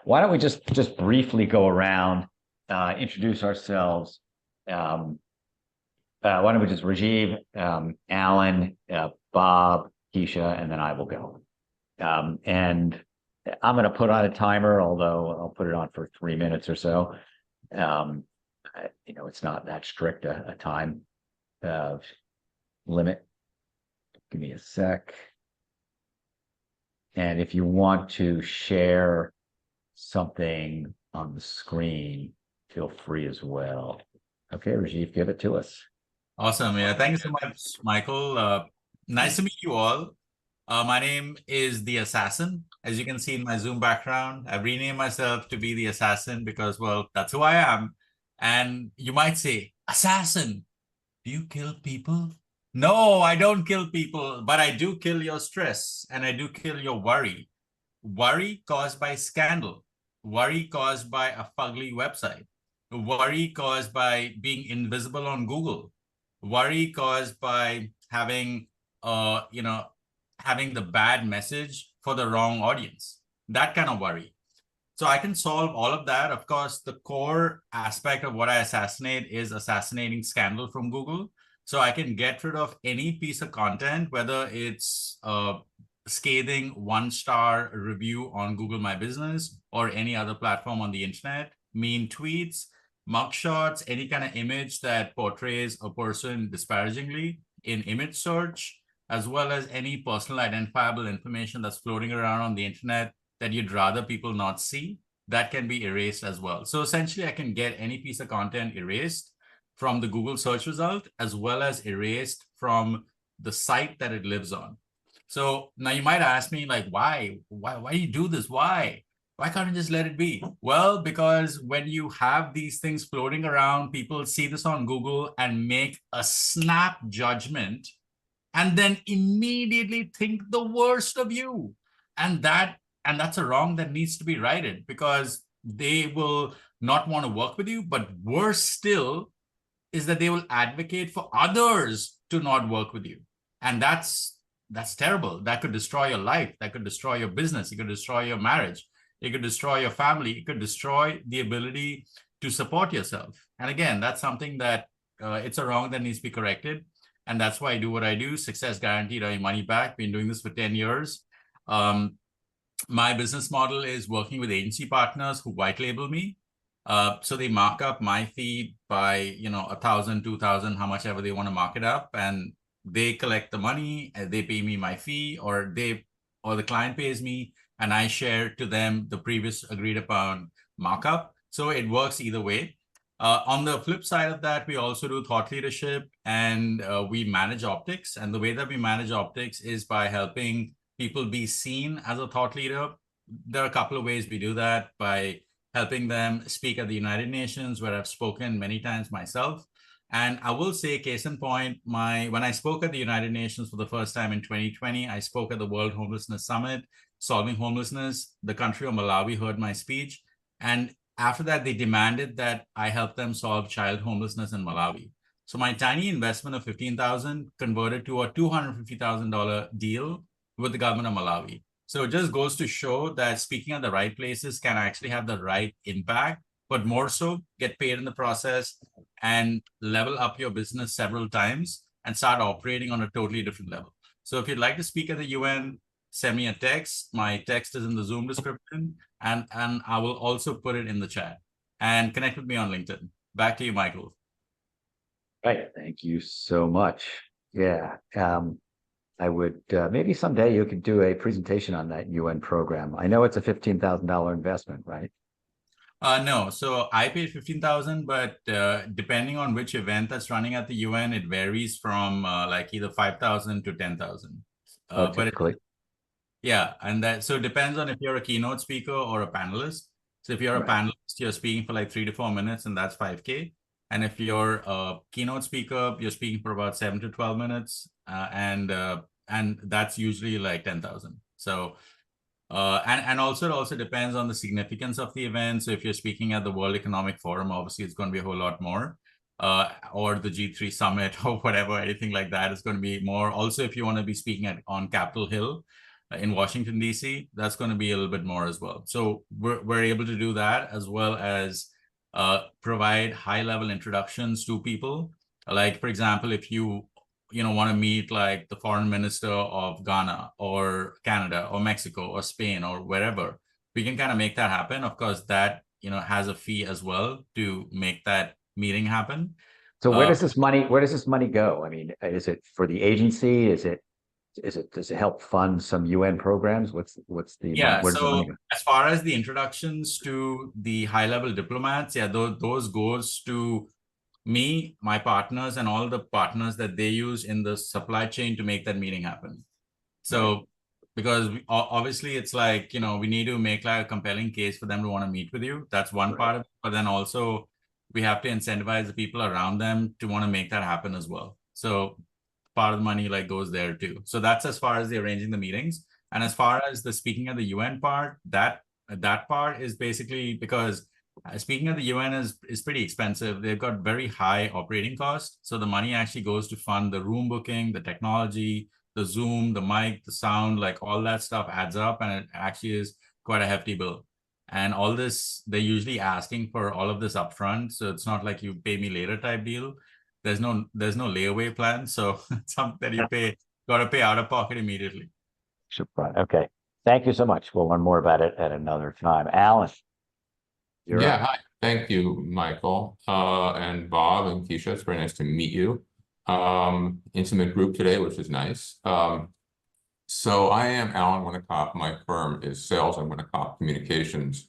why don't we just briefly go around, introduce ourselves. Why don't we just Rajiv, Alan, Bob, Kiesha, and then I will go. And I'm going to put on a timer, although I'll put it on for 3 minutes or so. It's not that strict a time limit. Give me a sec. And if you want to share something on the screen, feel free as well. Okay, Rajiv, give it to us. Awesome. Yeah. Thank you so much, Michael. Nice to meet you all. My name is The Assassin. As you can see in my Zoom background, I've renamed myself to be The Assassin because, well, that's who I am. And you might say, Assassin, do you kill people? No, I don't kill people, but I do kill your stress and I do kill your worry. Worry caused by scandal, worry caused by a fugly website, worry caused by being invisible on Google, worry caused by having having the bad message for the wrong audience, that kind of worry. So I can solve all of that. Of course, the core aspect of what I assassinate is assassinating scandal from Google. So I can get rid of any piece of content, whether it's a scathing 1-star review on Google My Business or any other platform on the internet, mean tweets, mugshots, any kind of image that portrays a person disparagingly in image search, as well as any personal identifiable information that's floating around on the internet that you'd rather people not see, that can be erased as well. So essentially, I can get any piece of content erased from the Google search result, as well as erased from the site that it lives on. So now you might ask me, like, why do you do this? Why can't you just let it be? Well, because when you have these things floating around, people see this on Google and make a snap judgment and then immediately think the worst of you. And that's a wrong that needs to be righted, because they will not want to work with you. But worse still is that they will advocate for others to not work with you. And that's terrible. That could destroy your life. That could destroy your business. It could destroy your marriage. It could destroy your family. It could destroy the ability to support yourself. And again, that's something that it's a wrong that needs to be corrected. And that's why I do what I do. Success guaranteed, or your money back. Been doing this for 10 years. My business model is working with agency partners who white label me. So they mark up my fee by, $1,000, $2,000, how much ever they want to mark it up. And they collect the money, they pay me my fee, or the client pays me, and I share to them the previous agreed upon markup. So it works either way. On the flip side of that, we also do thought leadership, and we manage optics. And the way that we manage optics is by helping people be seen as a thought leader. There are a couple of ways we do that: by helping them speak at the United Nations, where I've spoken many times myself. And I will say, case in point, when I spoke at the United Nations for the first time in 2020, I spoke at the World Homelessness Summit, Solving Homelessness. The country of Malawi heard my speech. And after that, they demanded that I help them solve child homelessness in Malawi. So my tiny investment of $15,000 converted to a $250,000 deal with the government of Malawi. So it just goes to show that speaking at the right places can actually have the right impact, but more so get paid in the process and level up your business several times and start operating on a totally different level. So if you'd like to speak at the UN, send me a text. My text is in the Zoom description, and I will also put it in the chat. And connect with me on LinkedIn. Back to you, Michael. Right. Thank you so much. Yeah. I would maybe someday you could do a presentation on that UN program. I know it's a $15,000 investment, right? No. So I paid $15,000, but depending on which event that's running at the UN, it varies from like either 5,000 to 10,000. Typically. Yeah, and so it depends on if you're a keynote speaker or a panelist. So if you're a panelist, you're speaking for like 3 to 4 minutes, and that's 5K. And if you're a keynote speaker, you're speaking for about 7 to 12 minutes, and that's usually like 10,000. So, and also it also depends on the significance of the event. So if you're speaking at the World Economic Forum, obviously it's going to be a whole lot more, or the G3 Summit or whatever, anything like that is going to be more. Also, if you want to be speaking on Capitol Hill, in Washington, D.C., that's going to be a little bit more as well. So we're able to do that, as well as provide high-level introductions to people. Like, for example, if you want to meet like the foreign minister of Ghana or Canada or Mexico or Spain or wherever, we can kind of make that happen. Of course, that has a fee as well to make that meeting happen. So where does this money go? I mean, is it for the agency? Does it help fund some UN programs? What's the money? Yeah, Where does the money so go? as far as the introductions to the high-level diplomats, yeah, those goes to me, my partners, and all the partners that they use in the supply chain to make that meeting happen. So, Right. because obviously it's like, we need to make like a compelling case for them to want to meet with you. That's one Right. part of it. But then also we have to incentivize the people around them to want to make that happen as well. So part of the money like goes there too. So that's as far as the arranging the meetings. And as far as the speaking at the UN part, that part is basically because speaking at the UN is pretty expensive. They've got very high operating costs. So the money actually goes to fund the room booking, the technology, the Zoom, the mic, the sound, like all that stuff adds up, and it actually is quite a hefty bill. And all this, they're usually asking for all of this upfront. So it's not like you pay me later type deal. There's no layaway plan. So it's something that you got to pay out of pocket immediately. Super. Okay. Thank you so much. We'll learn more about it at another time. Alan, you're Yeah, up. hi. Thank you, Michael, and Bob and Kiesha. It's very nice to meet you. Intimate group today, which is nice. So I am Alan Winnikoff. My firm is Sales and Winnikoff Communications,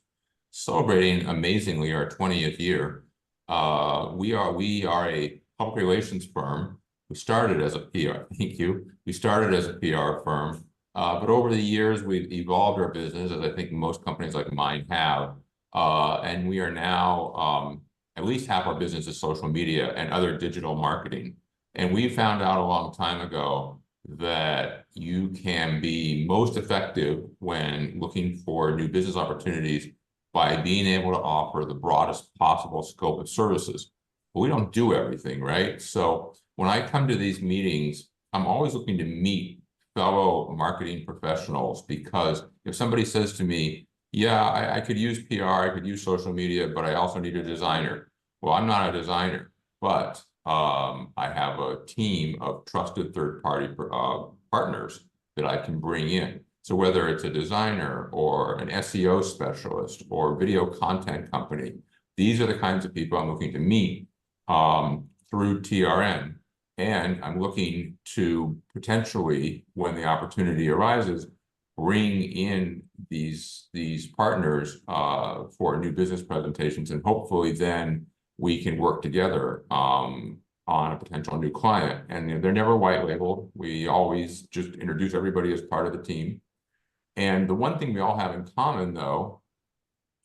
celebrating amazingly our 20th year. We are a public relations firm. We started as a PR. Thank you. We started as a PR firm, but over the years we've evolved our business, as I think most companies like mine have. And we are now at least half our business is social media and other digital marketing. And we found out a long time ago that you can be most effective when looking for new business opportunities by being able to offer the broadest possible scope of services. But we don't do everything, right? So when I come to these meetings, I'm always looking to meet fellow marketing professionals, because if somebody says to me, yeah, I could use PR, I could use social media, but I also need a designer. Well, I'm not a designer, but I have a team of trusted third-party partners that I can bring in. So whether it's a designer or an SEO specialist or video content company, these are the kinds of people I'm looking to meet through TRN. And I'm looking to potentially, when the opportunity arises, bring in these partners for new business presentations, and hopefully then we can work together on a potential new client. And they're never white labeled. We always just introduce everybody as part of the team. And the one thing we all have in common, though,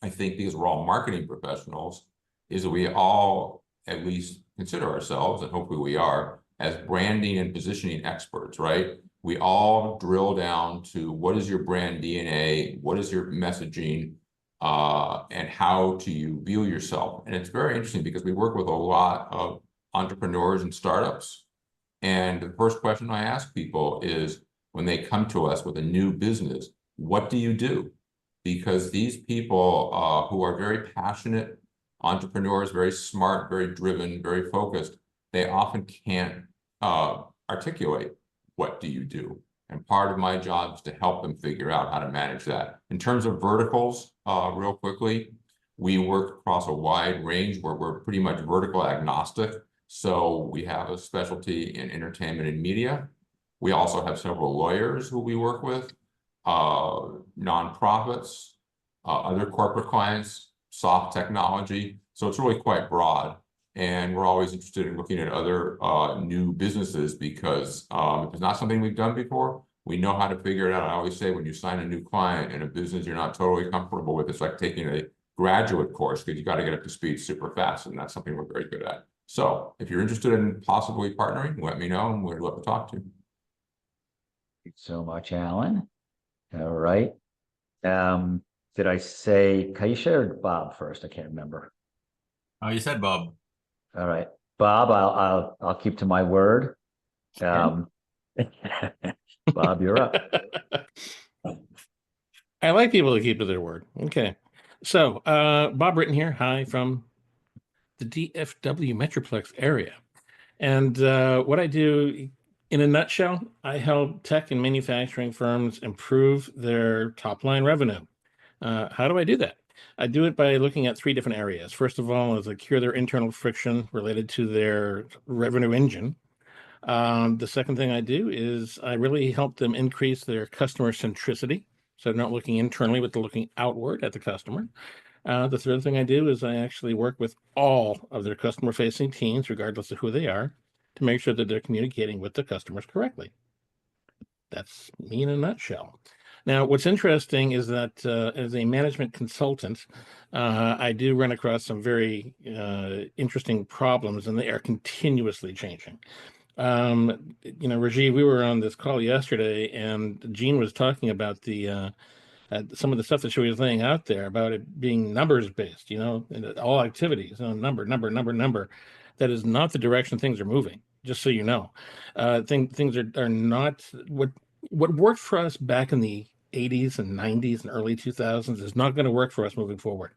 I think because we're all marketing professionals, is that we all at least consider ourselves, and hopefully we are, as branding and positioning experts, right? We all drill down to what is your brand DNA, what is your messaging, and how do you view yourself. And it's very interesting because we work with a lot of entrepreneurs and startups. And the first question I ask people is, when they come to us with a new business, what do you do? Because these people who are very passionate entrepreneurs, very smart, very driven, very focused, they often can't articulate what do you do. And part of my job is to help them figure out how to manage that. In terms of verticals, real quickly, we work across a wide range where we're pretty much vertical agnostic. So we have a specialty in entertainment and media. We also have several lawyers who we work with, nonprofits, other corporate clients, soft technology. So it's really quite broad. And we're always interested in looking at other new businesses, because if it's not something we've done before, we know how to figure it out. I always say, when you sign a new client in a business you're not totally comfortable with, it's like taking a graduate course, because you got to get up to speed super fast. And that's something we're very good at. So if you're interested in possibly partnering, let me know and we'd love to talk to you. Thank you so much, Alan. All right. Did I say Kiesha or Bob first? I can't remember. Oh, you said Bob. All right, Bob, I'll keep to my word. Bob, you're up. I like people to keep to their word. Okay. So, Bob Britton here. Hi from the DFW Metroplex area. And what I do in a nutshell, I help tech and manufacturing firms improve their top line revenue. How do I do that? I do it by looking at three different areas. First of all, is I cure their internal friction related to their revenue engine. The second thing I do is I really help them increase their customer centricity. So they're not looking internally, but they're looking outward at the customer. The third thing I do is I actually work with all of their customer facing teams, regardless of who they are, to make sure that they're communicating with the customers correctly. That's me in a nutshell. Now, what's interesting is that as a management consultant, I do run across some very interesting problems, and they are continuously changing. Rajiv, we were on this call yesterday, and Gene was talking about the some of the stuff that she was laying out there about it being numbers based, and all activities, number. That is not the direction things are moving, just so you know. Things are not what worked for us back in the 80s and 90s and early 2000s is not going to work for us moving forward.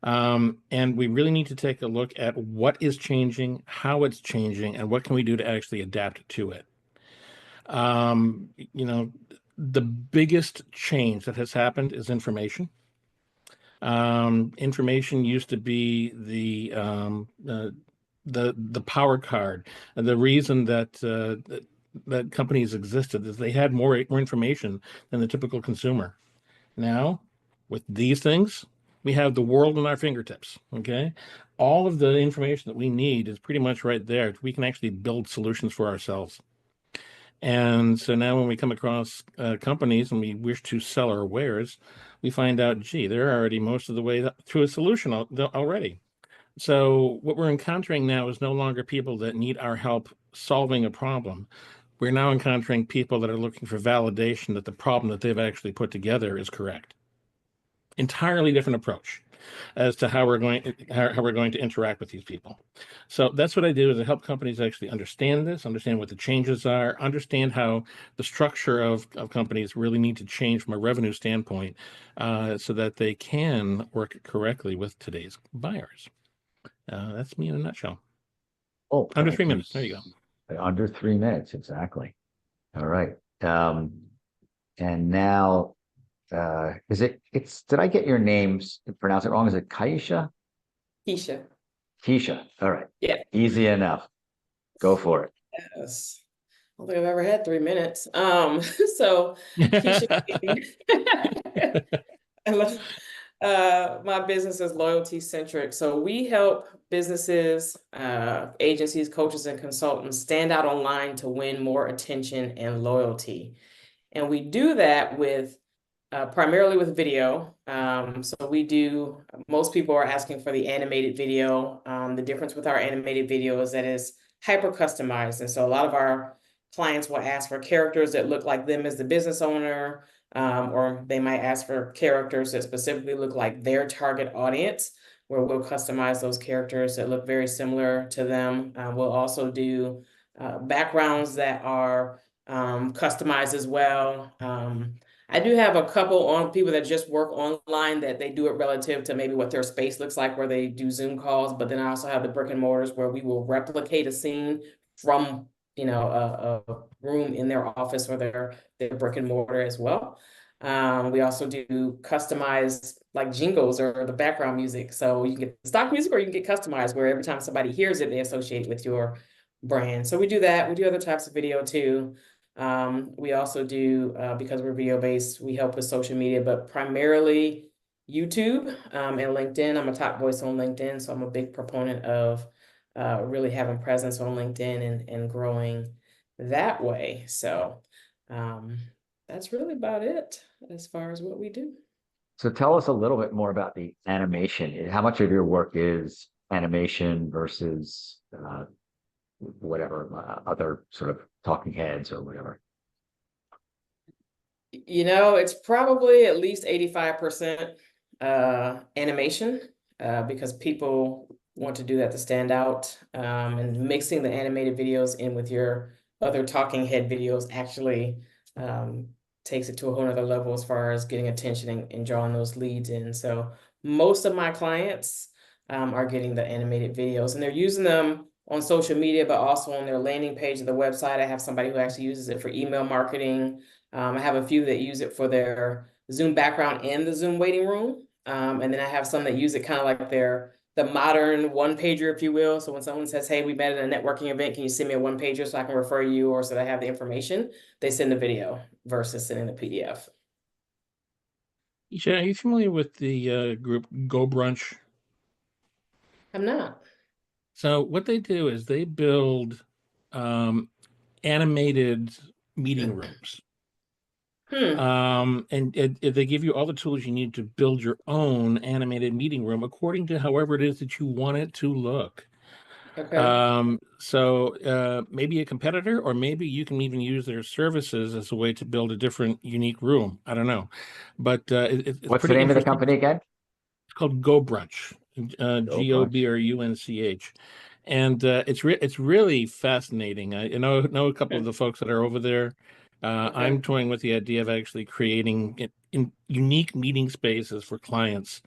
And we really need to take a look at what is changing, how it's changing, and what can we do to actually adapt to it. The biggest change that has happened is information. Information used to be the power card. And the reason that companies existed is they had more information than the typical consumer. Now, with these things, we have the world in our fingertips. Okay, all of the information that we need is pretty much right there. We can actually build solutions for ourselves. And so now when we come across companies and we wish to sell our wares, we find out, gee, they're already most of the way through a solution already. So what we're encountering now is no longer people that need our help solving a problem. We're now encountering people that are looking for validation that the problem that they've actually put together is correct. Entirely different approach as to how we're going to interact with these people. So that's what I do, is I help companies actually understand this, understand what the changes are, understand how the structure of companies really need to change from a revenue standpoint, so that they can work correctly with today's buyers. That's me in a nutshell. Oh, Under 3 minutes. There you go. Under 3 minutes, exactly. All right. And now, did I get your names pronounce it wrong? Is it Kiesha? Kiesha. Kiesha. All right. Yeah. Easy enough. Go for it. Yes. I don't think I've ever had 3 minutes. So Kiesha, my business is Loyalty Centric. So we help businesses, agencies, coaches, and consultants stand out online to win more attention and loyalty. And we do that with primarily with video. So most people are asking for the animated video. The difference with our animated video is that it's hyper customized. And so a lot of our clients will ask for characters that look like them as the business owner, or they might ask for characters that specifically look like their target audience, where we'll customize those characters that look very similar to them. We'll also do backgrounds that are customized as well. I do have a couple people that just work online that they do it relative to maybe what their space looks like, where they do Zoom calls. But then I also have the brick and mortars where we will replicate a scene from, a room in their office or their brick and mortar as well. We also do customized like jingles or the background music. So you can get stock music or you can get customized, where every time somebody hears it, they associate with your brand. So we do that. We do other types of video too. We also do, because we're video based, we help with social media, but primarily YouTube and LinkedIn. I'm a top voice on LinkedIn, so I'm a big proponent of really having presence on LinkedIn and growing that way. So that's really about it as far as what we do. So tell us a little bit more about the animation. How much of your work is animation versus whatever other sort of talking heads or whatever? It's probably at least 85% animation, because people want to do that to stand out, and mixing the animated videos in with your other talking head videos actually takes it to a whole nother level as far as getting attention and drawing those leads in. So most of my clients are getting the animated videos, and they're using them on social media, but also on their landing page of the website. I have somebody who actually uses it for email marketing. I have a few that use it for their Zoom background in the Zoom waiting room. And then I have some that use it kind of like the modern one pager, if you will. So when someone says, hey, we met at a networking event, can you send me a one pager so I can refer you, or so that I have the information, they send the video versus sending the PDF. Kiesha, are you familiar with the group Go Brunch? I'm not. So what they do is they build animated meeting rooms. And they give you all the tools you need to build your own animated meeting room according to however it is that you want it to look. Okay. So maybe a competitor, or maybe you can even use their services as a way to build a different, unique room. I don't know, but it's What's the pretty name of the interesting. company again? It's called Go Brunch, Go Brunch. GOBRUNCH, and it's really fascinating. I know a couple of the folks that are over there. I'm toying with the idea of actually creating in unique meeting spaces for clients,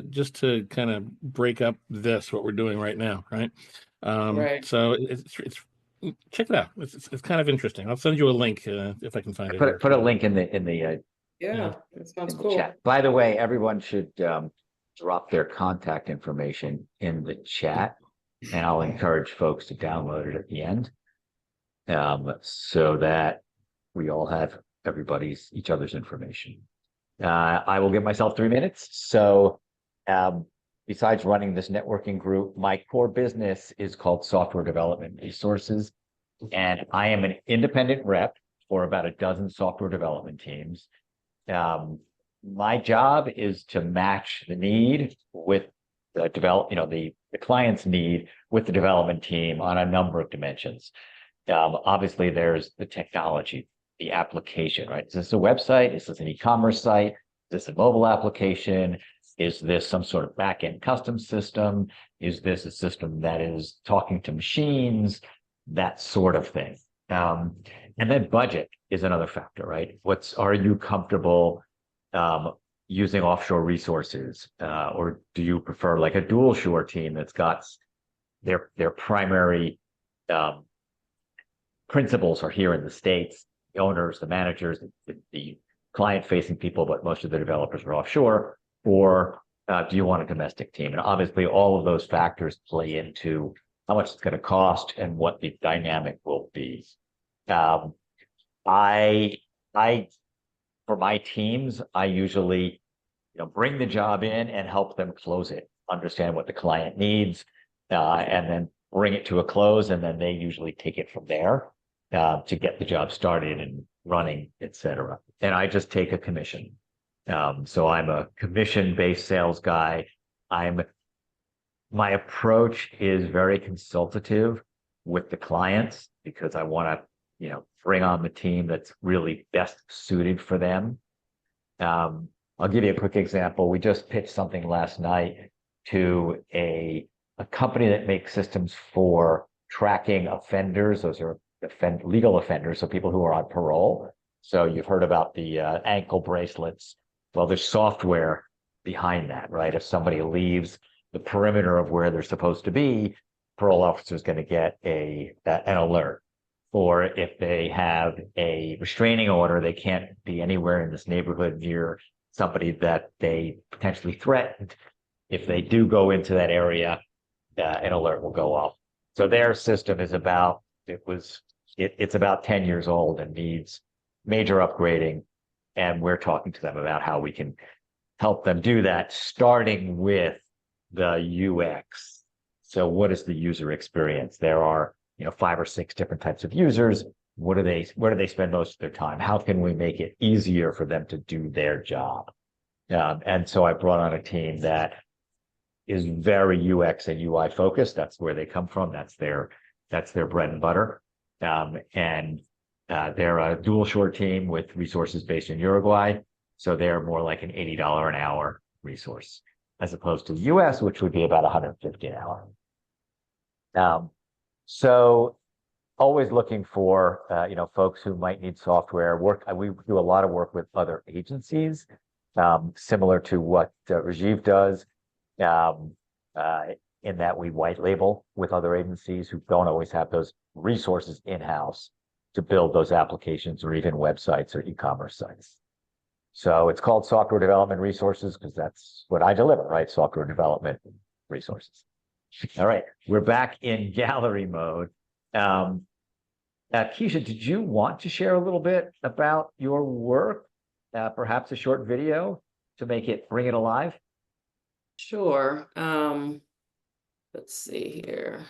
just to kind of break up what we're doing right now, right? Right. So it's check it out. It's kind of interesting. I'll send you a link if I can find it here. Put a link in the Yeah, that sounds in the cool. chat. By the way, everyone should drop their contact information in the chat, and I'll encourage folks to download it at the end, so that we all have each other's information. I will give myself 3 minutes. So besides running this networking group, my core business is called Software Development Resources, and I am an independent rep for about a dozen software development teams. My job is to match the need with the client's need with the development team on a number of dimensions. Obviously, there's the technology, the application, right? Is this a website? Is this an e-commerce site? Is this a mobile application? Is this some sort of back-end custom system? Is this a system that is talking to machines? That sort of thing. And then budget is another factor, right? Are you comfortable using offshore resources, or do you prefer like a dual shore team that's got their primary principals are here in the States, the owners, the managers, the client-facing people, but most of the developers are offshore, or do you want a domestic team? And obviously, all of those factors play into how much it's going to cost and what the dynamic will be. For my teams, I usually, bring the job in and help them close it, understand what the client needs, and then bring it to a close, and then they usually take it from there to get the job started and running, etc. And I just take a commission. So I'm a commission-based sales guy. My approach is very consultative with the clients because I want to, bring on the team that's really best suited for them. I'll give you a quick example. We just pitched something last night to a company that makes systems for tracking offenders. Those are legal offenders, so people who are on parole. So you've heard about the ankle bracelets. Well, there's software behind that, right? If somebody leaves the perimeter of where they're supposed to be, parole officer is going to get an alert. Or if they have a restraining order, they can't be anywhere in this neighborhood near somebody that they potentially threatened. If they do go into that area, an alert will go off. So their system is it's about 10 years old and needs major upgrading. And we're talking to them about how we can help them do that, starting with the UX. So what is the user experience? There are 5 or 6 different types of users. Where do they spend most of their time? How can we make it easier for them to do their job? And so I brought on a team that is very UX and UI focused. That's where they come from. That's their bread and butter. And they're a dual shore team with resources based in Uruguay. So they're more like an $80 an hour resource, as opposed to the US, which would be about $150 an hour. So always looking for, folks who might need software work. We do a lot of work with other agencies, similar to what Rajiv does, in that we white label with other agencies who don't always have those resources in-house to build those applications or even websites or e-commerce sites. So it's called software development resources because that's what I deliver, right? Software development resources. All right, we're back in gallery mode. Kiesha, did you want to share a little bit about your work? Perhaps a short video to bring it alive? Sure. Let's see here.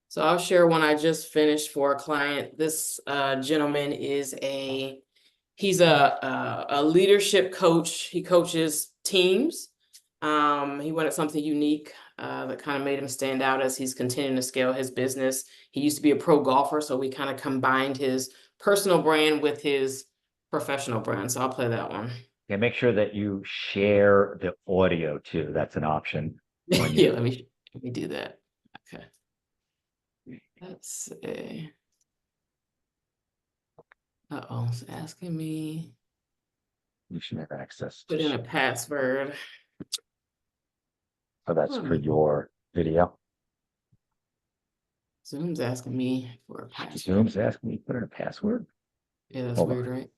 So I'll share one I just finished for a client. This gentleman is he's a leadership coach. He coaches teams. He wanted something unique that kind of made him stand out as he's continuing to scale his business. He used to be a pro golfer, so we kind of combined his personal brand with his professional brand. So I'll play that one. Yeah, make sure that you share the audio too. That's an option. Yeah, let me do that. Okay. Let's see. Uh-oh, it's asking me. You should have access. Put in a password. So that's for your video. Zoom's asking me for a password. Zoom's asking me to put in a password. Yeah, that's Hold weird, on. right?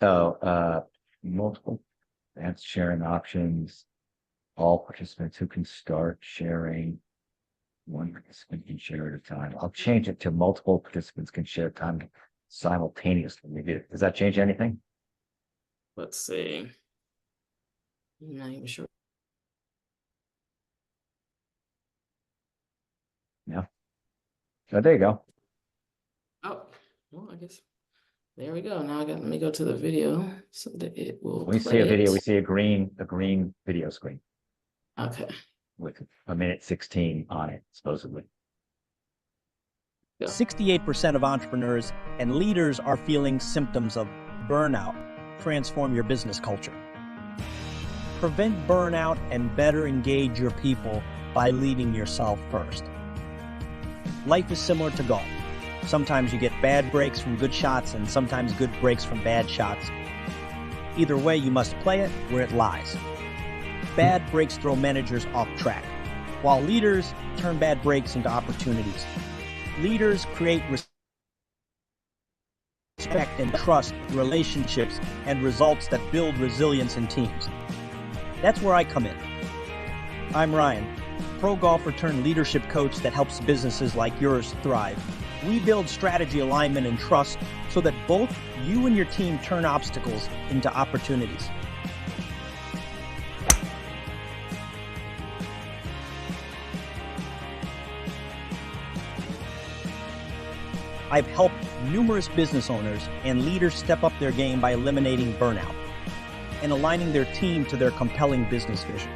Oh, multiple advanced sharing options. All participants who can start sharing. One participant can share at a time. I'll change it to multiple participants can share time simultaneously. Does that change anything? Let's see. I'm not even sure. No. Oh, there you go. Oh, well, I guess there we go. Now let me go to the video so that it will. We see a video. We see a green video screen. Okay. With a minute 16 on it, supposedly. 68% of entrepreneurs and leaders are feeling symptoms of burnout. Transform your business culture. Prevent burnout and better engage your people by leading yourself first. Life is similar to golf. Sometimes you get bad breaks from good shots and sometimes good breaks from bad shots. Either way, you must play it where it lies. Bad breaks throw managers off track, while leaders turn bad breaks into opportunities. Leaders create respect and trust, relationships, and results that build resilience in teams. That's where I come in. I'm Ryan, pro golfer turned leadership coach that helps businesses like yours thrive. We build strategy, alignment, and trust so that both you and your team turn obstacles into opportunities. I've helped numerous business owners and leaders step up their game by eliminating burnout and aligning their team to their compelling business vision.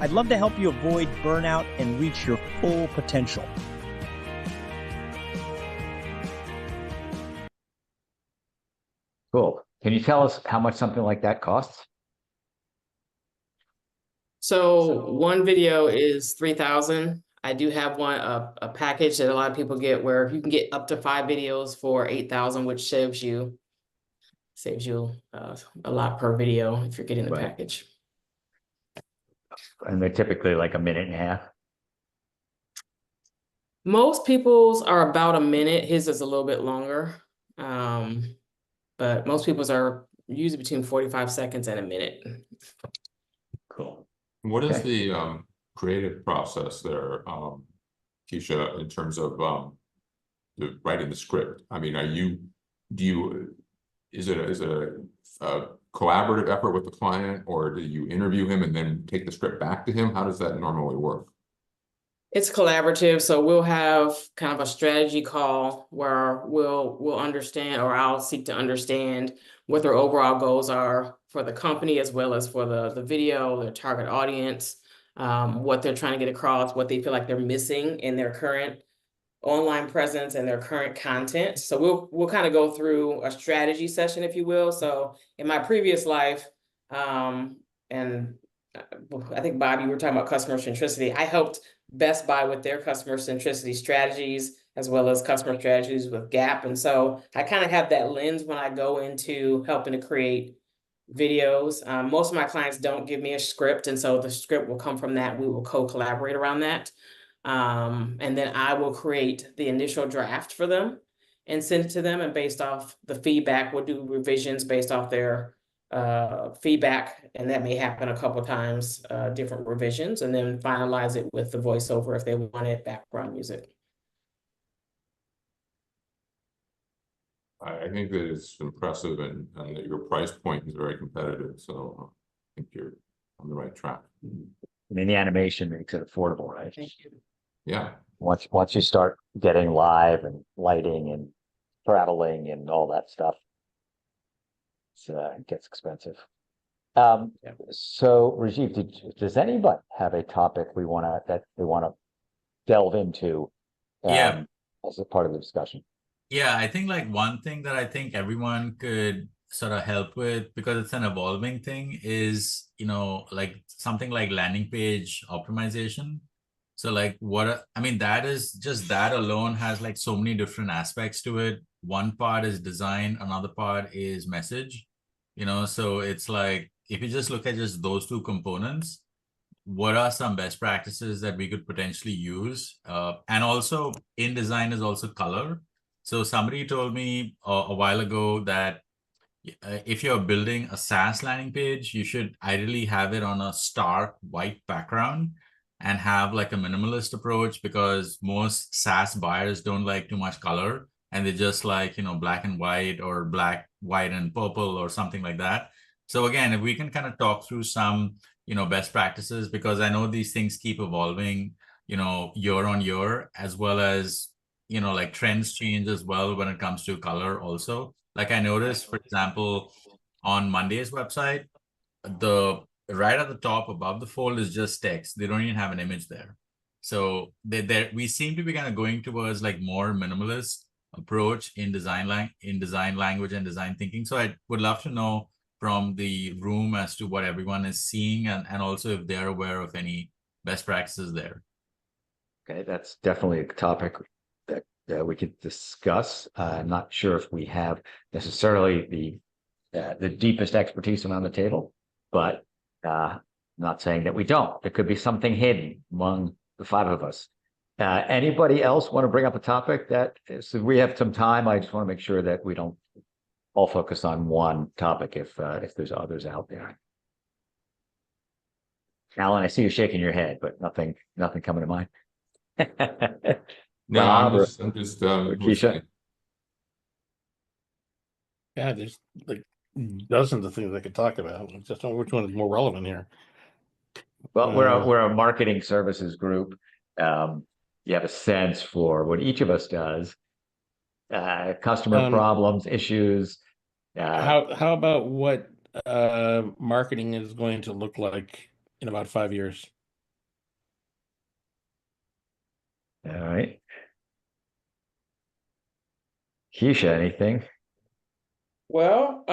I'd love to help you avoid burnout and reach your full potential. Cool. Can you tell us how much something like that costs? So one video is 3,000. I do have a package that a lot of people get where you can get up to 5 videos for 8,000, which saves you a lot per video if you're getting the package. And they're typically like a minute and a half. Most people's are about a minute. His is a little bit longer. But most people's are usually between 45 seconds and a minute. Cool. What is the creative process there, Kiesha, in terms of writing the script? I mean, is it a collaborative effort with the client, or do you interview him and then take the script back to him? How does that normally work? It's collaborative, so we'll have kind of a strategy call where we'll understand, or I'll seek to understand what their overall goals are for the company as well as for the video, their target audience, what they're trying to get across, what they feel like they're missing in their current online presence and their current content. So we'll kind of go through a strategy session, if you will. So in my previous life, and I think, Bob, you were talking about customer centricity. I helped Best Buy with their customer centricity strategies, as well as customer strategies with Gap. And so I kind of have that lens when I go into helping to create videos. Most of my clients don't give me a script, and so the script will come from that. We will co-collaborate around that. And then I will create the initial draft for them and send it to them. And based off the feedback, we'll do revisions based off their feedback. And that may happen a couple of times, different revisions, and then finalize it with the voiceover if they wanted background music. I think that it's impressive and that your price point is very competitive. So I think you're on the right track. I mean, the animation makes it affordable, right? Thank you. Yeah. Once you start getting live and lighting and traveling and all that stuff, it gets expensive. So Rajiv, does anybody have a topic they want to delve into? Yeah. As a part of the discussion. Yeah, I think like one thing that I think everyone could sort of help with, because it's an evolving thing, is, like something like landing page optimization. So like that is just, that alone has like so many different aspects to it. One part is design, another part is message, so it's like, if you just look at just those two components, what are some best practices that we could potentially use? And also InDesign is also color. So somebody told me a while ago that if you're building a SaaS landing page, you should ideally have it on a stark white background and have like a minimalist approach, because most SaaS buyers don't like too much color, and they just like, black and white, or black, white, and purple, or something like that. So again, if we can kind of talk through some, best practices, because I know these things keep evolving, year on year, as well as, like trends change as well when it comes to color also. Like I noticed, for example, on Monday's website, right at the top above the fold is just text. They don't even have an image there. So we seem to be kind of going towards like more minimalist approach in design language and design thinking. So I would love to know from the room as to what everyone is seeing, and also if they're aware of any best practices there. Okay, that's definitely a topic that we could discuss. I'm not sure if we have necessarily the deepest expertise around the table, but not saying that we don't. There could be something hidden among the five of us. Anybody else want to bring up a topic so we have some time? I just want to make sure that we don't all focus on one topic if there's others out there. Alan, I see you shaking your head, but nothing coming to mind. No, Bob, I'm just Kiesha. Yeah, there's like dozens of things I could talk about. I just don't know which one is more relevant here. Well, we're a marketing services group. You have a sense for what each of us does, customer problems, issues. How about what marketing is going to look like in about 5 years? All right. Kiesha, anything? Well,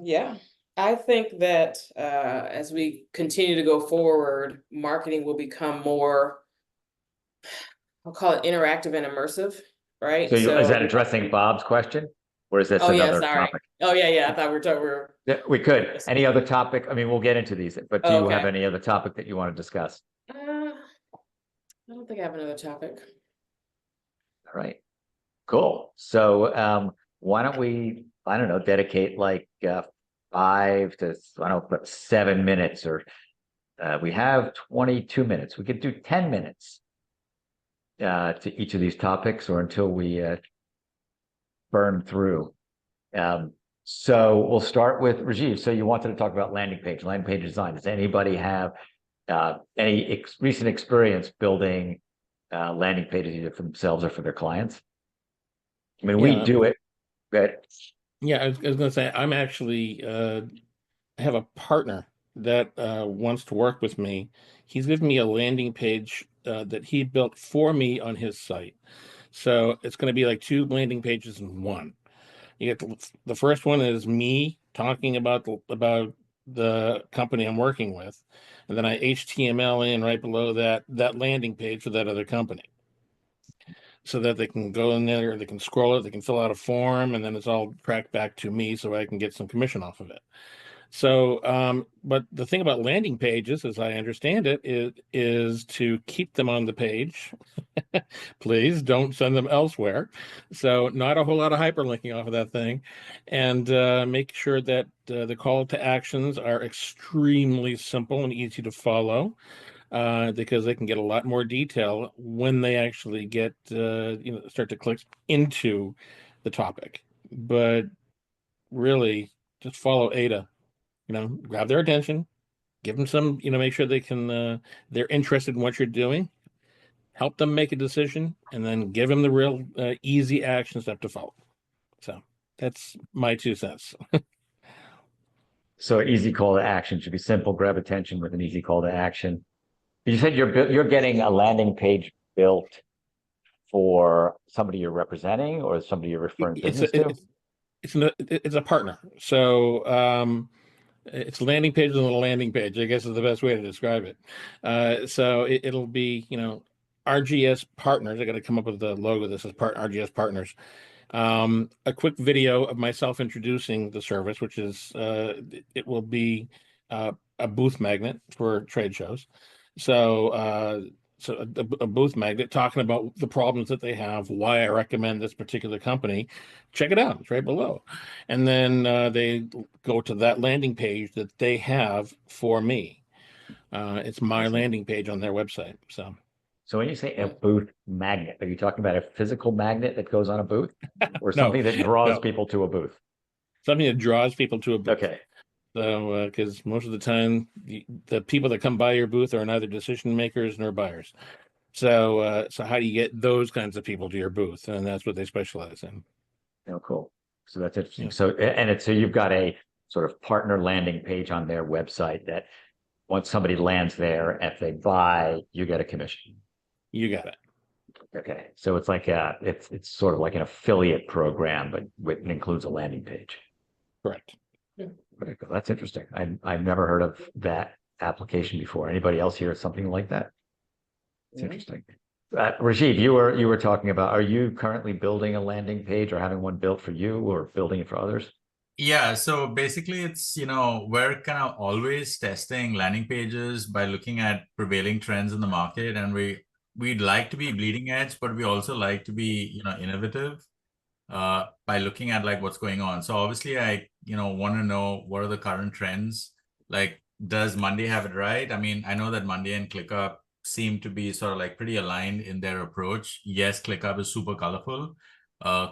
yeah, I think that as we continue to go forward, marketing will become more, I'll call it interactive and immersive, right? So is that addressing Bob's question? Or is this another topic? Oh, yeah. I thought we were talking. Yeah, we could. Any other topic? I mean, we'll get into these, but do you have any other topic that you want to discuss? I don't think I have another topic. All right, cool. So why don't we, I don't know, dedicate like 5 to 7 minutes, or we have 22 minutes. We could do 10 minutes to each of these topics, or until we burn through. So we'll start with Rajiv. So you wanted to talk about landing page design. Does anybody have any recent experience building landing pages either for themselves or for their clients? I mean, we do it, but yeah, I was going to say, I'm actually I have a partner that wants to work with me. He's given me a landing page that he built for me on his site. So it's going to be like 2 landing pages in one. You get the first one is me talking about the company I'm working with, and then I HTML in right below that landing page for that other company, so that they can go in there, they can scroll it, they can fill out a form, and then it's all tracked back to me so I can get some commission off of it. So, but the thing about landing pages, as I understand it, is to keep them on the page. Please don't send them elsewhere. So not a whole lot of hyperlinking off of that thing, and make sure that the call to actions are extremely simple and easy to follow, because they can get a lot more detail when they actually get start to click into the topic. But really, just follow ADA. Grab their attention, give them some, make sure they're interested in what you're doing, help them make a decision, and then give them the real easy action step to follow. So that's my 2 cents. So easy call to action should be simple, grab attention with an easy call to action. You said you're getting a landing page built for somebody you're representing or somebody you're referring business to? It's a partner. So it's landing page on a landing page, I guess is the best way to describe it. So it'll be, RGS partners. I got to come up with the logo. This is RGS partners. A quick video of myself introducing the service, which is it will be a booth magnet for trade shows. So a booth magnet talking about the problems that they have, why I recommend this particular company. Check it out, it's right below. And then they go to that landing page that they have for me. It's my landing page on their website. So when you say a booth magnet, are you talking about a physical magnet that goes on a booth, or No, something that draws no. people to a booth? Something that draws people to a booth. Okay. So, because most of the time, the people that come by your booth are neither decision makers nor buyers. So, so how do you get those kinds of people to your booth? And that's what they specialize in. Oh, cool. So that's interesting. Yeah. So you've got a sort of partner landing page on their website that once somebody lands there, if they buy, you get a commission. You got it. Okay. So it's like it's sort of like an affiliate program, but it includes a landing page. Correct. Very cool. That's interesting. I've never heard of that application before. Anybody else hear something like that? It's interesting. Rajiv, you were talking about, are you currently building a landing page or having one built for you or building it for others? Yeah, so basically it's, we're kind of always testing landing pages by looking at prevailing trends in the market, and we'd like to be bleeding edge, but we also like to be, innovative by looking at like what's going on. So obviously I, want to know what are the current trends. Like, does Monday have it right? I mean, I know that Monday and ClickUp seem to be sort of like pretty aligned in their approach. Yes, ClickUp is super colorful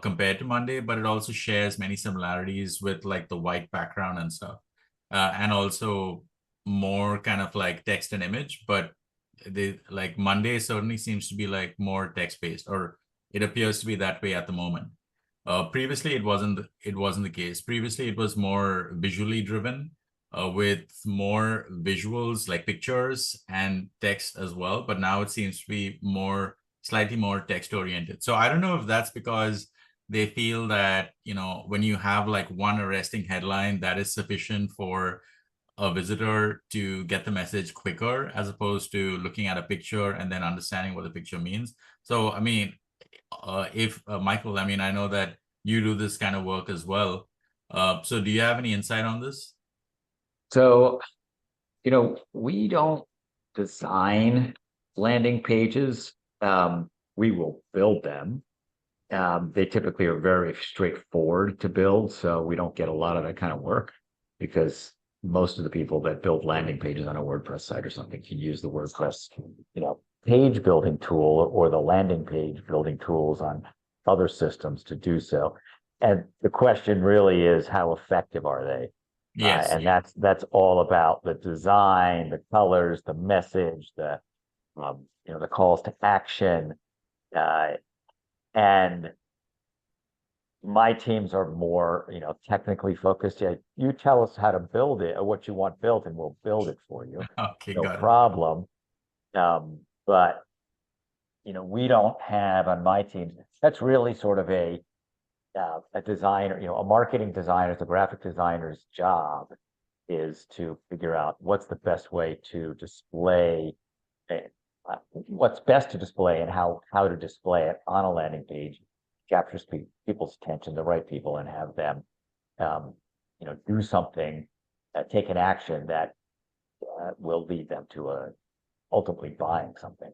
compared to Monday, but it also shares many similarities with like the white background and stuff. And also more kind of like text and image, but they like Monday certainly seems to be like more text-based, or it appears to be that way at the moment. Previously, it wasn't the case. Previously, it was more visually driven, with more visuals like pictures and text as well. But now it seems to be slightly more text oriented. So I don't know if that's because they feel that, when you have like one arresting headline, that is sufficient for a visitor to get the message quicker, as opposed to looking at a picture and then understanding what the picture means. So, I mean, Michael, I mean, I know that you do this kind of work as well. So do you have any insight on this? So, we don't design landing pages. We will build them. They typically are very straightforward to build, so we don't get a lot of that kind of work, because most of the people that build landing pages on a WordPress site or something can use the WordPress, page building tool or the landing page building tools on other systems to do so. And the question really is, how effective are they? Yes. And that's all about the design, the colors, the message, the calls to action. And my teams are more, technically focused. Yeah, you tell us how to build it or what you want built, and we'll build it for you. Okay, No got it. problem. But we don't have on my team. That's really sort of a designer, a marketing designer's, a graphic designer's job is to figure out what's the best way to display, what's best to display and how to display it on a landing page captures people's attention, the right people, and have them, do something, take an action that will lead them to ultimately buying something,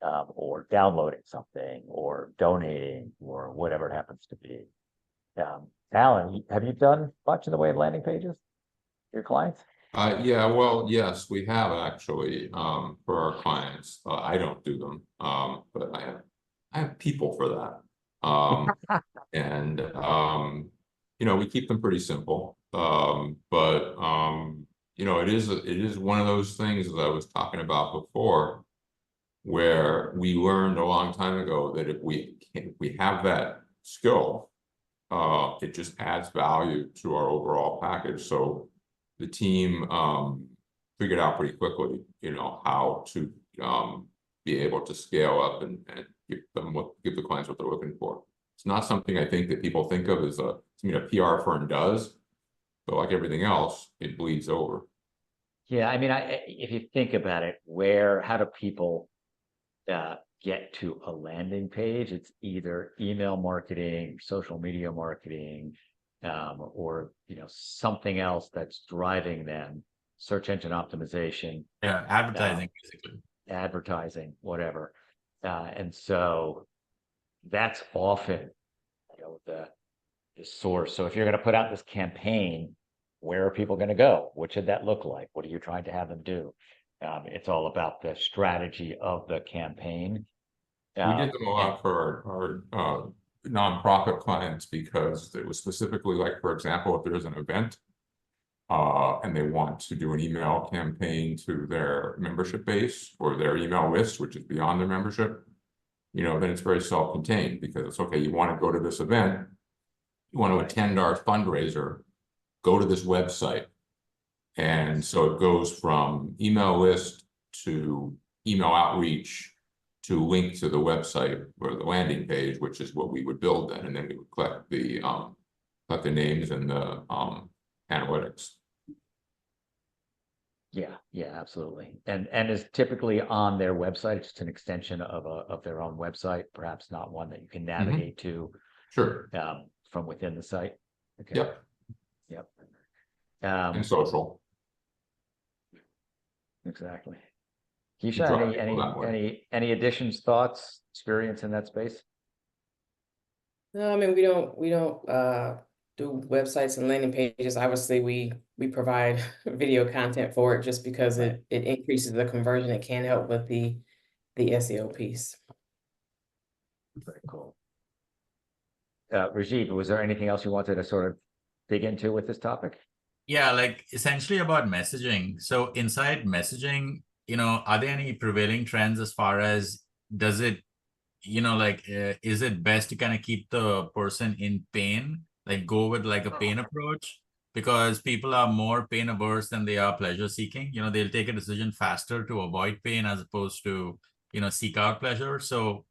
or downloading something, or donating, or whatever it happens to be. Alan, have you done much in the way of landing pages for your clients? Yeah, well, yes, we have actually, for our clients. I don't do them, but I have people for that. And we keep them pretty simple. But it is one of those things, as I was talking about before, where we learned a long time ago that if we have that skill, it just adds value to our overall package. So the team figured out pretty quickly, how to be able to scale up and give the clients what they're looking for. It's not something I think that people think of as something a PR firm does, but like everything else, it bleeds over. Yeah, I mean, if you think about it, how do people get to a landing page? It's either email marketing, social media marketing, or something else that's driving them, search engine optimization. Yeah, advertising, basically. Advertising, whatever. And so that's often the source. So if you're going to put out this campaign, where are people going to go? What should that look like? What are you trying to have them do? It's all about the strategy of the campaign. We did them a lot for our nonprofit clients, because it was specifically like, for example, if there's an event and they want to do an email campaign to their membership base or their email list, which is beyond their membership, then it's very self-contained, because it's okay, you want to go to this event, you want to attend our fundraiser, go to this website. And so it goes from email list to email outreach to link to the website or the landing page, which is what we would build then, and then we would collect the names and the analytics. Yeah, absolutely. And is typically on their website. It's just an extension of their own website, perhaps not one that you can navigate to. Sure. From within the site. Okay. Yep. And social. Exactly. Kiesha, any additions, thoughts, experience in that space? No, I mean, we don't do websites and landing pages. Obviously, we provide video content for it just because it increases the conversion. It can help with the SEO piece. Very cool. Rajiv, was there anything else you wanted to sort of dig into with this topic? Yeah, like essentially about messaging. So inside messaging, are there any prevailing trends as far as does it, is it best to kind of keep the person in pain, like go with like a pain approach? Because people are more pain averse than they are pleasure seeking. They'll take a decision faster to avoid pain as opposed to, seek out pleasure. So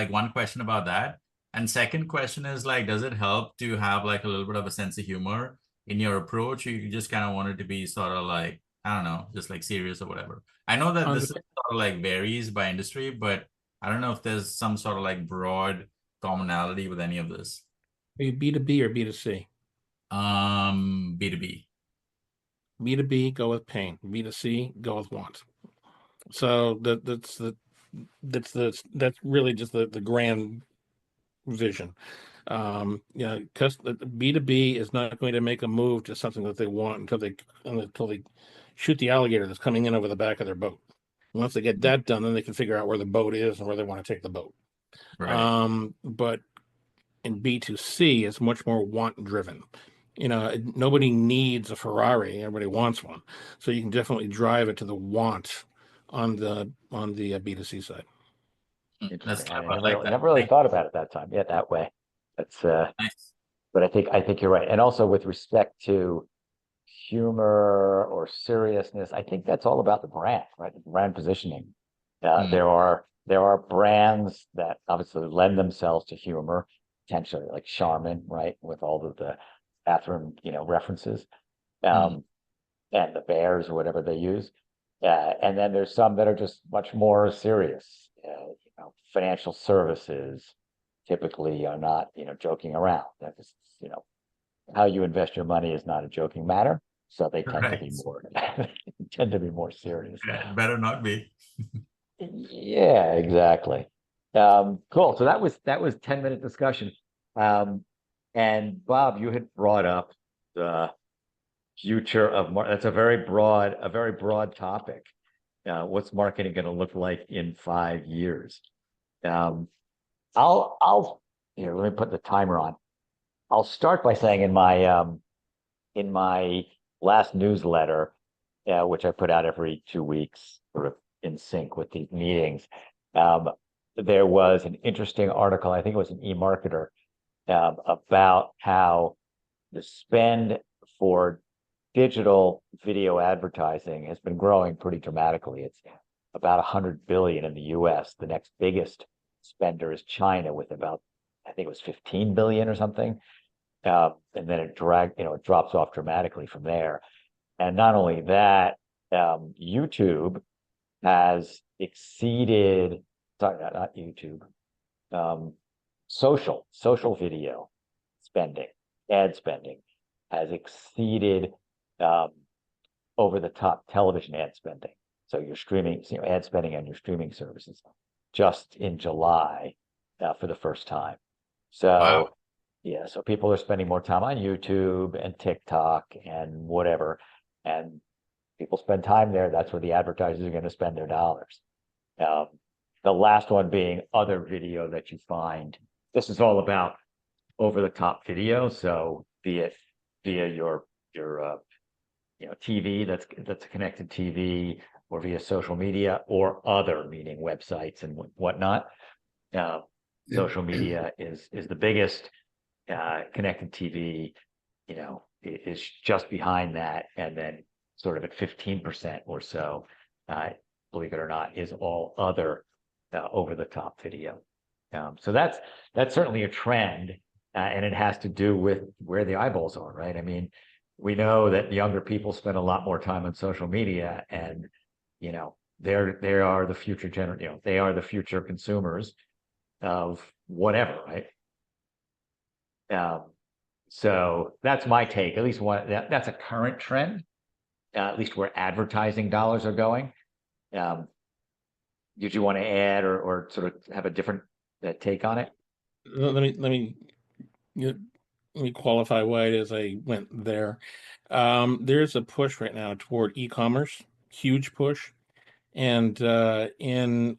one question about that. And second question is does it help to have like a little bit of a sense of humor in your approach? Or you just kind of want it to be sort of like, I don't know, just like serious or whatever. I know that this is sort of like varies by industry, but I don't know if there's some sort of like broad commonality with any of this. Are you B2B or B2C? B2B. B2B, go with pain. B2C, go with want. So that's really just the grand vision. Because B2B is not going to make a move to something that they want until they shoot the alligator that's coming in over the back of their boat. Once they get that done, then they can figure out where the boat is and where they want to take the boat. Right. But in B2C, it's much more want driven. Nobody needs a Ferrari, everybody wants one. So you can definitely drive it to the want on the B2C side. Interesting. I never really thought about it that time. Yeah, that way. That's nice. But I think you're right. And also with respect to humor or seriousness, I think that's all about the brand, right? The brand positioning. There are brands that obviously lend themselves to humor, potentially like Charmin, right? With all of the bathroom, references. and the Bears or whatever they use. And then there's some that are just much more serious. Financial services typically are not, joking around. That is, how you invest your money is not a joking matter. So they tend to be more serious. Better not be. Yeah, exactly. Cool. So that was 10-minute discussion. And Bob, you had brought up the future of that's a very broad topic. What's marketing going to look like in 5 years? I'll here, let me put the timer on. I'll start by saying in my last newsletter, which I put out every 2 weeks, sort of in sync with these meetings, there was an interesting article, I think it was an eMarketer, about how the spend for digital video advertising has been growing pretty dramatically. It's about 100 billion in the US. The next biggest spender is China with about, I think it was 15 billion or something. And then it drops off dramatically from there. And not only that, YouTube has exceeded, sorry, not YouTube, social video spending, ad spending has exceeded over the top television ad spending. So your streaming, ad spending on your streaming services just in July for the first time. So Wow. yeah, so people are spending more time on YouTube and TikTok and whatever, and people spend time there. That's where the advertisers are going to spend their dollars. The last one being other video that you find. This is all about over-the-top video. So be it via your TV that's a connected TV, or via social media, or other, meaning websites and whatnot. Social media is the biggest. Connected TV, is just behind that, and then sort of at 15% or so, believe it or not, is all other over-the-top video. So that's certainly a trend, and it has to do with where the eyeballs are, right? I mean, we know that younger people spend a lot more time on social media, and they are the future they are the future consumers of whatever, right? So that's my take. At least that's a current trend, at least where advertising dollars are going. Did you want to add or sort of have a different take on it? Let me qualify why it is I went there. There's a push right now toward e-commerce, huge push, and in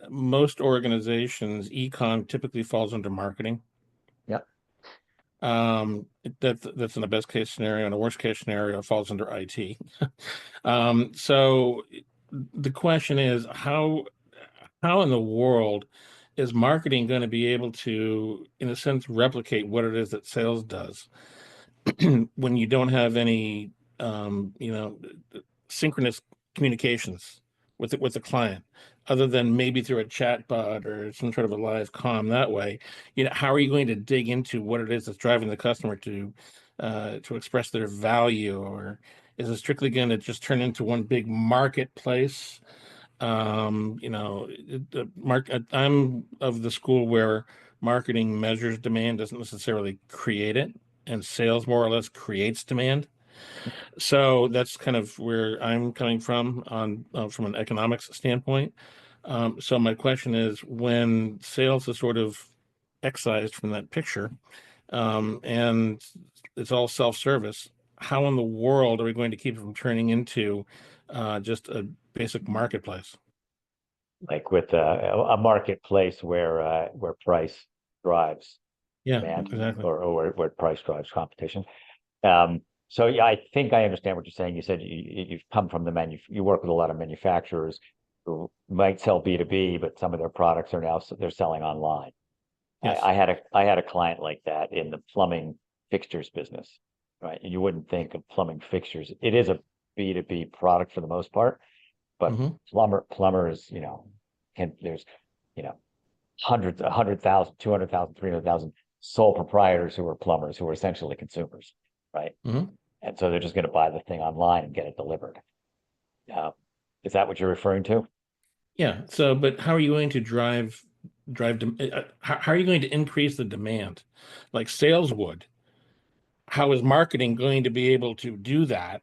most organizations, e-com typically falls under marketing. Yep. That's in the best case scenario. In a worst case scenario, it falls under IT. So the question is, how in the world is marketing going to be able to, in a sense, replicate what it is that sales does when you don't have any, synchronous communications with the client, other than maybe through a chat bot or some sort of a live comm that way? How are you going to dig into what it is that's driving the customer to express their value? Or is it strictly going to just turn into one big marketplace? I'm of the school where marketing measures demand, doesn't necessarily create it, and sales more or less creates demand. So that's kind of where I'm coming from from an economics standpoint. So my question is, when sales is sort of excised from that picture, and it's all self-service, how in the world are we going to keep it from turning into just a basic marketplace? Like with a marketplace where price drives Yeah, demand, exactly. or where price drives competition. So yeah, I think I understand what you're saying. You said you've come from you work with a lot of manufacturers who might sell B2B, but some of their products are now they're selling online. Yes. I had a client like that in the plumbing fixtures business, right? And you wouldn't think of plumbing fixtures. It is a B2B product for the most part, but plumbers, there's, hundreds, 100,000, 200,000, 300,000 sole proprietors who are plumbers, who are essentially consumers, right? And so they're just going to buy the thing online and get it delivered. Is that what you're referring to? Yeah. So, but how are you going to how are you going to increase the demand like sales would? How is marketing going to be able to do that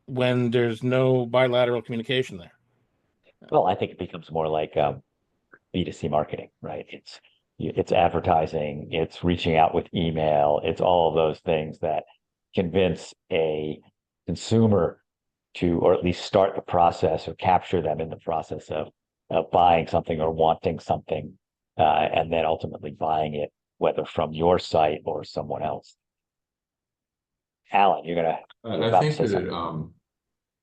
when there's no bilateral communication there? Well, I think it becomes more like B2C marketing, right? It's advertising, it's reaching out with email, it's all of those things that convince a consumer to, or at least start the process or capture them in the process of buying something or wanting something, and then ultimately buying it, whether from your site or someone else. Alan, you're gonna. I think that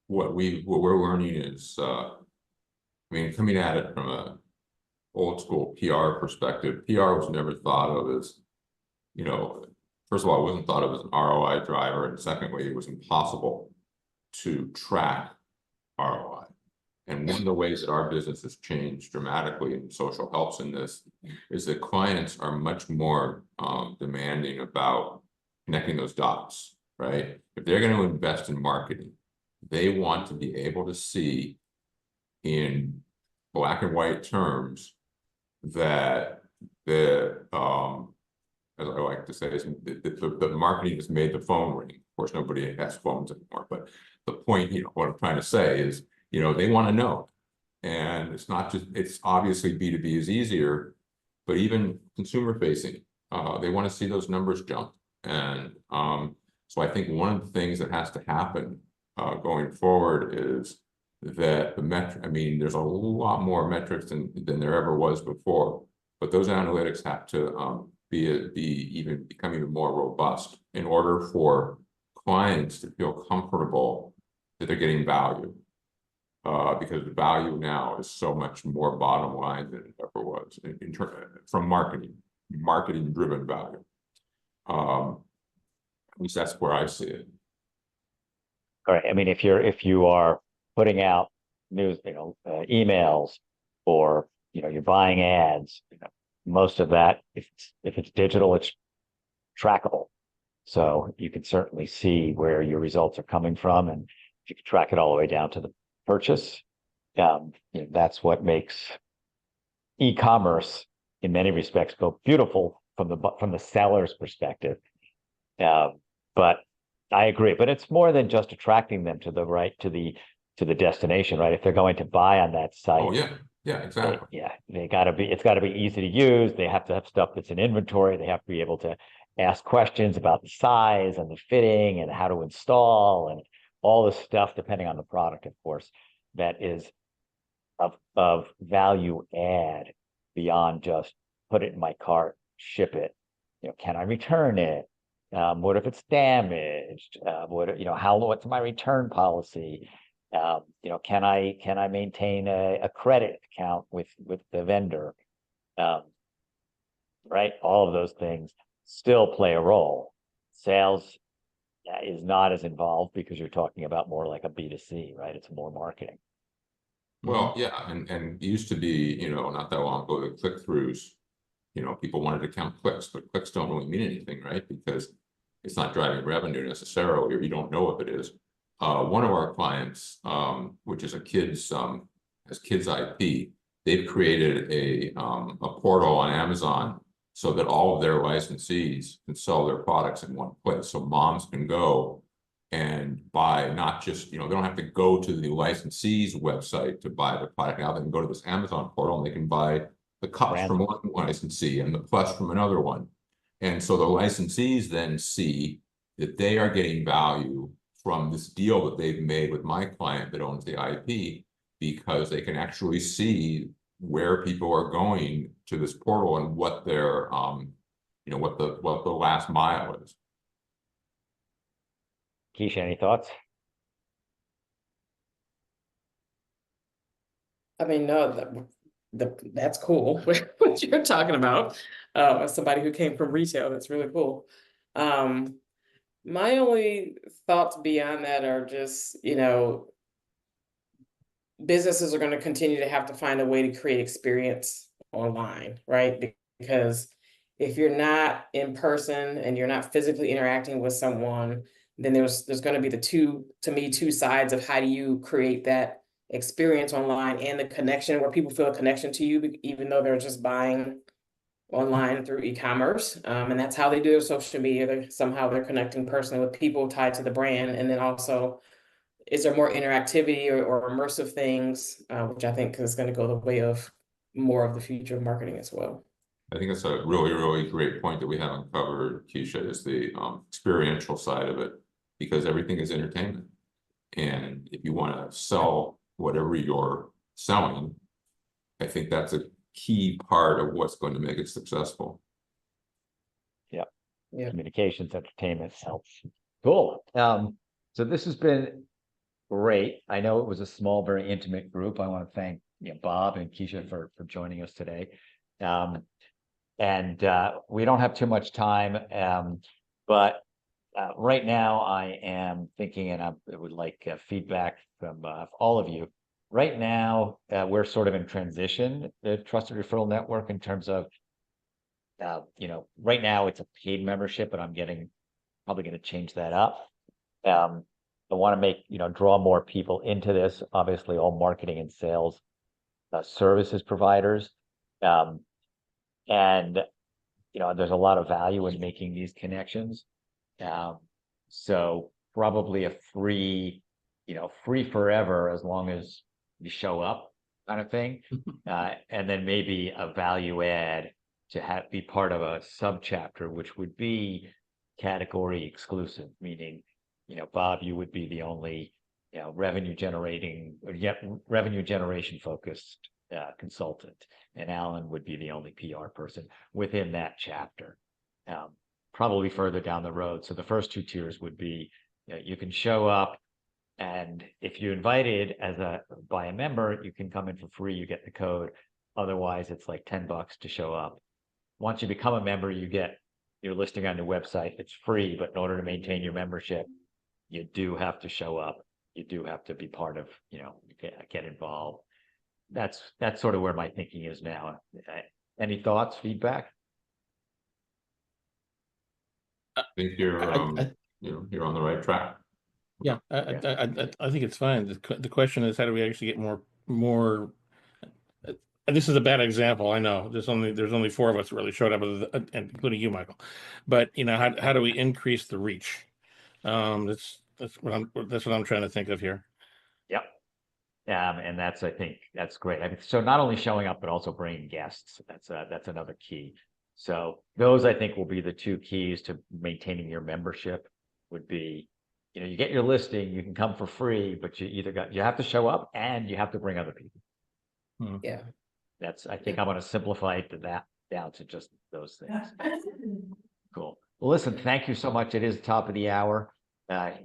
what we're learning is, I mean, coming at it from a old school PR perspective, PR was never thought of as, you know, first of all, it wasn't thought of as an ROI driver, and secondly, it was impossible to track ROI. And one of the ways that our business has changed dramatically, and social helps in this, is that clients are much more demanding about connecting those dots, right? If they're going to invest in marketing, they want to be able to see in black and white terms that as I like to say, is the marketing has made the phone ring. Of course, nobody has phones anymore, but the point, what I'm trying to say is, they want to know. And it's not just, it's obviously B2B is easier, but even consumer facing, they want to see those numbers jump. And so I think one of the things that has to happen going forward is that the metric, I mean, there's a lot more metrics than there ever was before, but those analytics have to become even more robust in order for clients to feel comfortable that they're getting value. Because the value now is so much more bottom line than it ever was from marketing driven value. At least that's where I see it. All right. I mean, if you are putting out news, emails, or you're buying ads, most of that, if it's digital, it's trackable. So you can certainly see where your results are coming from, and if you can track it all the way down to the purchase, that's what makes e-commerce in many respects go beautiful from the seller's perspective. But I agree, but it's more than just attracting them to the destination, right? If they're going to buy on that site. Oh yeah, exactly. It's got to be easy to use. They have to have stuff that's in inventory. They have to be able to ask questions about the size and the fitting and how to install and all this stuff, depending on the product, of course, that is of value add beyond just put it in my cart, ship it. Can I return it? What if it's damaged? What's my return policy? Can I maintain a credit account with the vendor? Right? All of those things still play a role. Sales is not as involved because you're talking about more like a B2C, right? It's more marketing. Well, yeah, and it used to be, not that long ago, the click-throughs, people wanted to count clicks, but clicks don't really mean anything, right? Because it's not driving revenue necessarily, or you don't know if it is. One of our clients, which is has kids IP, they've created a portal on Amazon so that all of their licensees can sell their products in one place. So moms can go and buy, not just, they don't have to go to the licensee's website to buy the product. Now they can go to this Amazon portal and they can buy the cups from one licensee and the plush from another one. And so the licensees then see that they are getting value from this deal that they've made with my client that owns the IP, because they can actually see where people are going to this portal and what their, what the last mile is. Kiesha, any thoughts? I mean, no, that's cool. What you're talking about, as somebody who came from retail, that's really cool. My only thoughts beyond that are just, businesses are going to continue to have to find a way to create experience online, right? Because if you're not in person and you're not physically interacting with someone, Then there's going to be two sides of how do you create that experience online and the connection where people feel a connection to you, even though they're just buying online through e-commerce. And that's how they do their social media. They're connecting personally with people tied to the brand. And then also, is there more interactivity or immersive things, which I think is going to go the way of more of the future of marketing as well. I think that's a really, really great point that we haven't covered, Kiesha, is the experiential side of it, because everything is entertainment. And if you want to sell whatever you're selling, I think that's a key part of what's going to make it successful. Yeah. Yeah. Communications, entertainment helps. Cool. So this has been great. I know it was a small, very intimate group. I want to thank Bob and Kiesha for joining us today. And we don't have too much time, but right now I am thinking, and I would like feedback from all of you. Right now, we're sort of in transition, the Trusted Referral Network, in terms of, right now it's a paid membership, but I'm probably going to change that up. I want to make, draw more people into this, obviously all marketing and sales services providers. And, there's a lot of value in making these connections. So probably a free forever, as long as you show up kind of thing. And then maybe a value add to be part of a subchapter, which would be category exclusive, meaning, Bob, you would be the only, revenue generation focused consultant, and Alan would be the only PR person within that chapter. Probably further down the road. So the first two tiers would be, you can show up, and if you're invited by a member, you can come in for free, you get the code. Otherwise, it's like $10 to show up. Once you become a member, you get your listing on your website. It's free, but in order to maintain your membership, you do have to show up. You do have to be part of, get involved. That's sort of where my thinking is now. Any thoughts, feedback? I think you're you're on the right track. Yeah, I think it's fine. The question is, how do we actually get more? And this is a bad example, I know. There's only 4 of us that really showed up, including you, Michael. But how do we increase the reach? That's what I'm trying to think of here. Yep. And I think that's great. I mean, so not only showing up, but also bringing guests. That's another key. So those, I think, will be the 2 keys to maintaining your membership. Would be, you get your listing, you can come for free, but you have to show up and you have to bring other people. Yeah. I think I'm going to simplify it down to just those things. Cool. Well, listen, thank you so much. It is top of the hour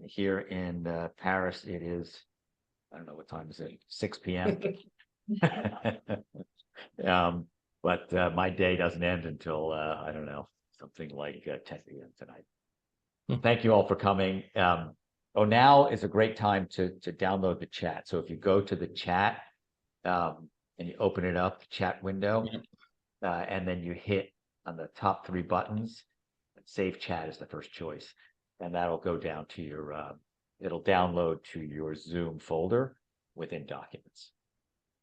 here in Paris. It is, I don't know what time is it, 6 p.m. But my day doesn't end until, I don't know, something like 10 p.m. tonight. Thank you all for coming. Now is a great time to download the chat. So if you go to the chat and you open it up, the chat window, and then you hit on the top 3 buttons, Save Chat is the first choice. And that'll go down to it'll download to your Zoom folder within Documents.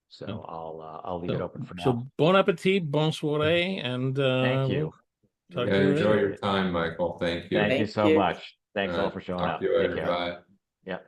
So I'll leave it open for now. So bon appetit, bon soiree, and thank you. Enjoy your time, Michael. Thank you. Thank you so much. Thanks all for showing up. Talk to you later. Take care. Bye.